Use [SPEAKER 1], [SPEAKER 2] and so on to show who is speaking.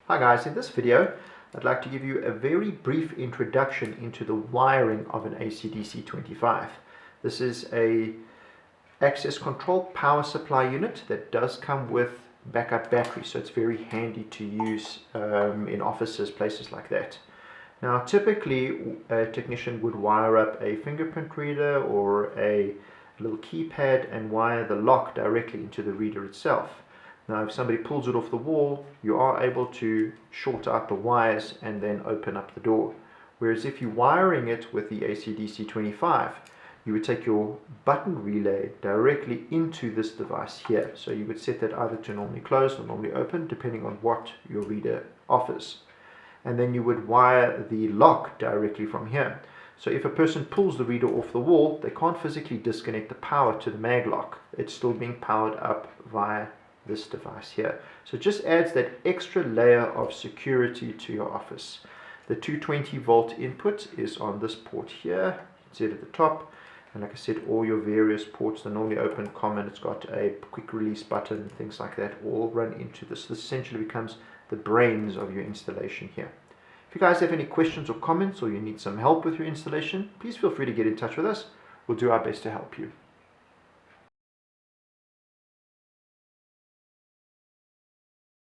[SPEAKER 1] Hi guys, in this video I'd like to give you a very brief introduction into the wiring of an ACDC25. This is a access control power supply unit that does come with backup battery, so it's very handy to use in offices, places like that. Now typically a technician would wire up a fingerprint reader or a little keypad and wire the lock directly into the reader itself. Now if somebody pulls it off the wall, you are able to short out the wires and then open up the door. Whereas if you're wiring it with the ACDC25, you would take your button relay directly into this device here. So you would set that either to normally close or normally open, depending on what your reader offers. And then you would wire the lock directly from here. So if a person pulls the reader off the wall, they can't physically disconnect the power to the mag lock. It's still being powered up via this device here. So it just adds that extra layer of security to your office. The 220 volt input is on this port here. You can see it at the top. And like I said, all your various ports, the normally open, common, it's got a quick release button, things like that, all run into this. This essentially becomes the brains of your installation here. If you guys have any questions or comments, or you need some help with your installation, please feel free to get in touch with us. We'll do our best to help you.